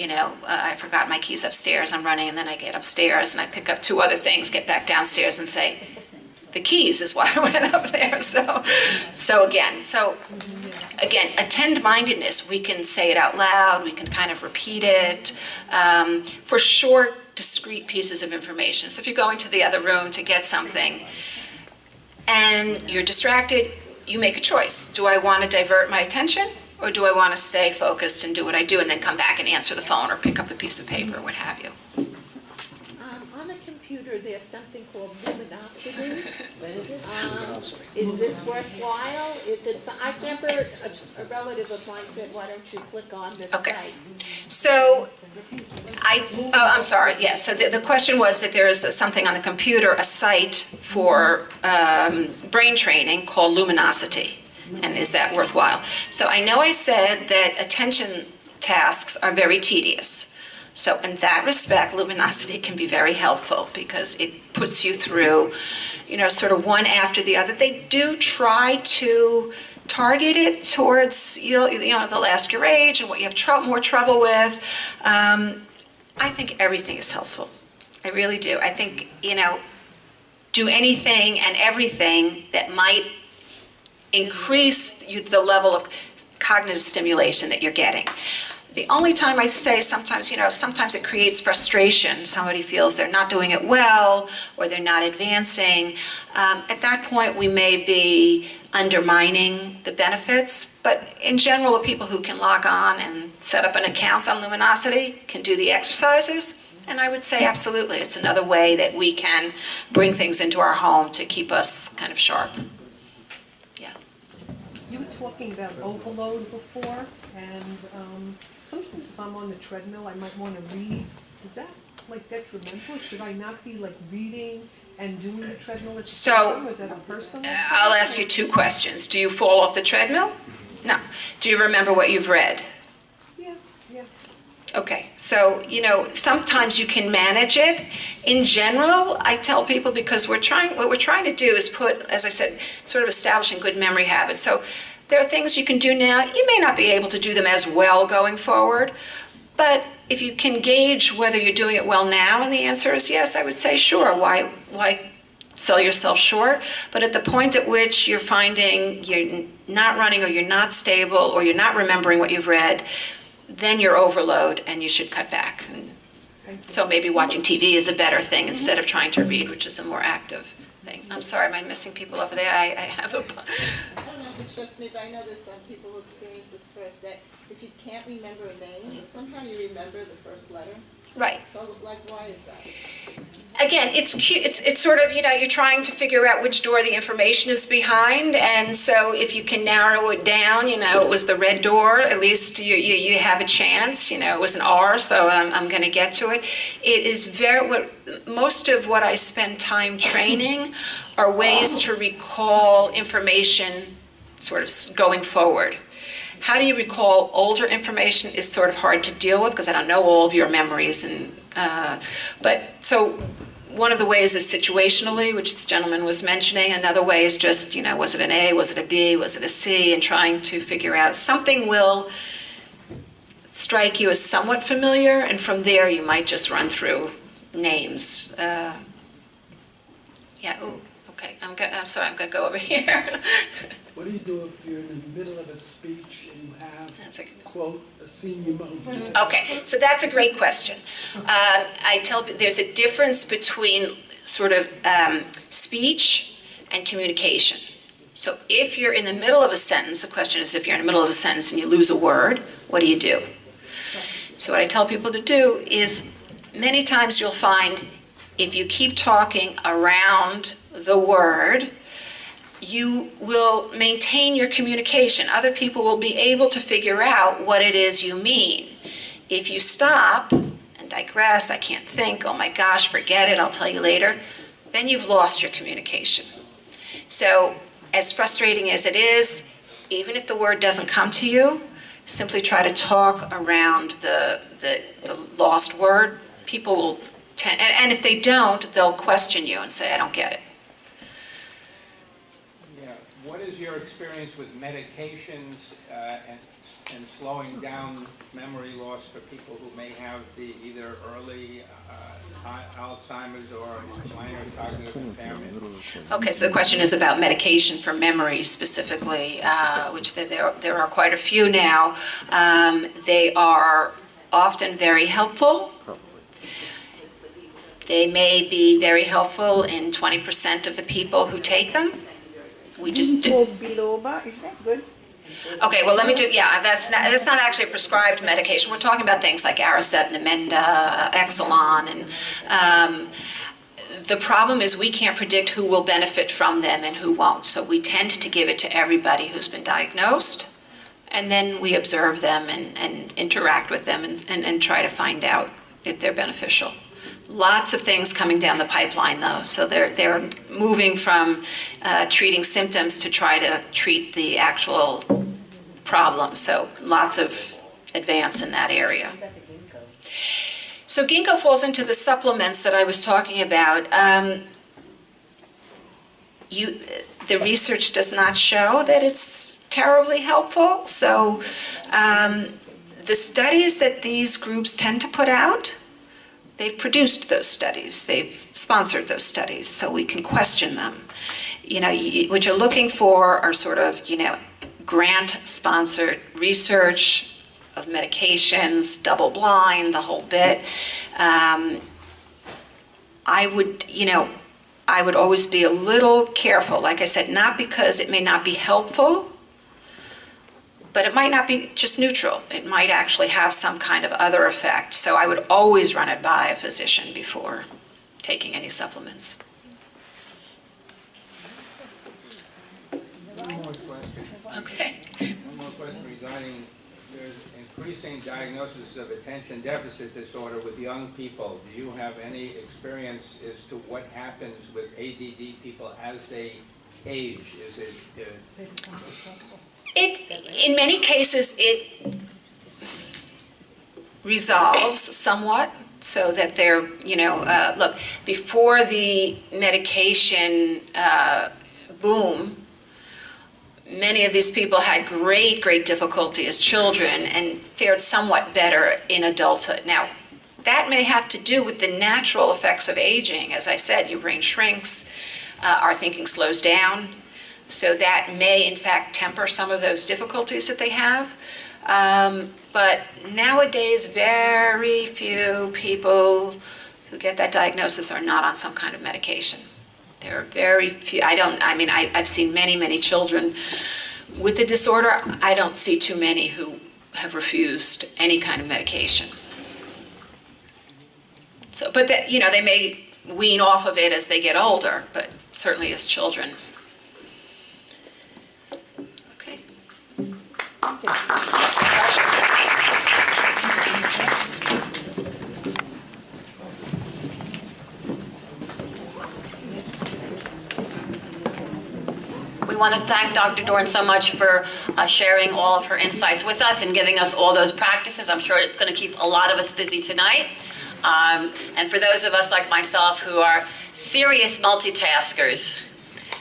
I forgot my keys upstairs. I'm running, and then I get upstairs and I pick up 2 other things, get back downstairs, and say, the keys is why I went up there. So again, attend-mindedness, we can say it out loud, we can kind of repeat it for short, discrete pieces of information. So if you're going to the other room to get something and you're distracted, you make a choice. Do I want to divert my attention, or do I want to stay focused and do what I do and then come back and answer the phone or pick up a piece of paper, what have you? On the computer, there's something called luminosity. What is it? Is this worthwhile? I've never, a relative of mine said, why don't you click on this site? So, I'm sorry, yes. So the question was that there is something on the computer, a site for brain training called Luminosity. And is that worthwhile? So I know I said that attention tasks are very tedious. So in that respect, Luminosity can be very helpful because it puts you through, sort of one after the other. They do try to target it towards, they'll ask your age and what you have more trouble with. I think everything is helpful. I really do. I think, do anything and everything that might increase the level of cognitive stimulation that you're getting. The only time I say sometimes it creates frustration. Somebody feels they're not doing it well or they're not advancing. At that point, we may be undermining the benefits. But in general, the people who can log on and set up an account on Luminosity can do the exercises. And I would say absolutely, it's another way that we can bring things into our home to keep us kind of sharp. Yeah. You were talking about overload before, and sometimes if I'm on the treadmill, I might want to read. Is that detrimental? Should I not be reading and doing the treadmill at the same time? Is that a personal? I'll ask you 2 questions. Do you fall off the treadmill? No. Do you remember what you've read? Yeah. Okay, so, sometimes you can manage it. In general, I tell people, because what we're trying to do is put, as I said, sort of establishing good memory habits. So there are things you can do now. You may not be able to do them as well going forward, but if you can gauge whether you're doing it well now, and the answer is yes, I would say sure. Why sell yourself short? But at the point at which you're finding you're not running, or you're not stable, or you're not remembering what you've read, then you're overload and you should cut back. So maybe watching TV is a better thing instead of trying to read, which is a more active thing. I'm sorry, am I missing people over there? I have a... I don't know if it's just me, but I know there's some people who experience this first, that if you can't remember a name, somehow you remember the first letter. Right. So, why is that? Again, it's cute. It's sort of, you're trying to figure out which door the information is behind, and so if you can narrow it down, it was the red door, at least you have a chance. It was an R, so I'm going to get to it. It is most of what I spend time training are ways to recall information sort of going forward. How do you recall older information is sort of hard to deal with because I don't know all of your memories, but so one of the ways is situationally, which this gentleman was mentioning. Another way is just, you know, was it an A, was it a B, was it a C, and trying to figure out something will strike you as somewhat familiar, and from there you might just run through names. Yeah, ooh, okay, I'm sorry, I'm gonna go over here. What do you do if you're in the middle of a speech and you have, quote, a senior moment? Okay, so that's a great question. I tell people there's a difference between sort of speech and communication. So if you're in the middle of a sentence, the question is if you're in the middle of a sentence and you lose a word, what do you do? So what I tell people to do is many times you'll find if you keep talking around the word, you will maintain your communication. Other people will be able to figure out what it is you mean. If you stop and digress, I can't think, oh my gosh, forget it, I'll tell you later, then you've lost your communication. So as frustrating as it is, even if the word doesn't come to you, simply try to talk around the lost word. People will tend, and if they don't, they'll question you and say, I don't get it. Yeah. What is your experience with medications and slowing down memory loss for people who may have the either early Alzheimer's or minor cognitive impairment? Okay, so the question is about medication for memory specifically, which there are quite a few now. They are often very helpful. They may be very helpful in 20% of the people who take them. We just do. Biloba, is that good? Okay, well, let me do, yeah, that's not actually a prescribed medication. We're talking about things like Aricept, Namenda, Exelon, and the problem is we can't predict who will benefit from them and who won't. So we tend to give it to everybody who's been diagnosed, and then we observe them and interact with them and try to find out if they're beneficial. Lots of things coming down the pipeline, though. So they're moving from treating symptoms to try to treat the actual problem. So lots of advance in that area. So ginkgo falls into the supplements that I was talking about. The research does not show that it's terribly helpful. So the studies that these groups tend to put out, they've produced those studies, they've sponsored those studies, so we can question them. You know, what you're looking for are sort of, you know, grant-sponsored research of medications, double-blind, the whole bit. I would always be a little careful, like I said, not because it may not be helpful, but it might not be just neutral. It might actually have some kind of other effect. So I would always run it by a physician before taking any supplements. One more question. Okay. One more question regarding there's increasing diagnosis of attention deficit disorder with young people. Do you have any experience as to what happens with ADD people as they age? Is it In many cases, it resolves somewhat so that they're, you know, look, before the medication boom, many of these people had great difficulty as children and fared somewhat better in adulthood. Now, that may have to do with the natural effects of aging. As I said, your brain shrinks, our thinking slows down. So that may, in fact, temper some of those difficulties that they have. But nowadays, very few people who get that diagnosis are not on some kind of medication. There are very few. I've seen many children with the disorder. I don't see too many who have refused any kind of medication. So, but that, you know, they may wean off of it as they get older, but certainly as children. We want to thank Dr. Dorn so much for sharing all of her insights with us and giving us all those practices. I'm sure it's going to keep a lot of us busy tonight. And for those of us like myself who are serious multitaskers,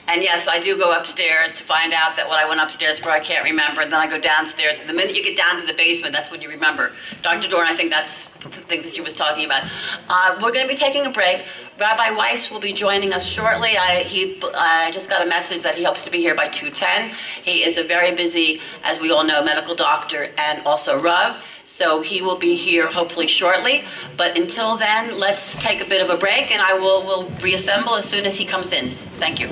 and yes, I do go upstairs to find out that what I went upstairs for I can't remember, and then I go downstairs, and the minute you get down to the basement, that's when you remember. Dr. Dorn, I think that's the things that she was talking about. We're going to be taking a break. Rabbi Weiss will be joining us shortly. I just got a message that he hopes to be here by 2:10. He is a very busy, as we all know, medical doctor and also Rav, so he will be here hopefully shortly. But until then, let's take a bit of a break, and we'll reassemble as soon as he comes in. Thank you.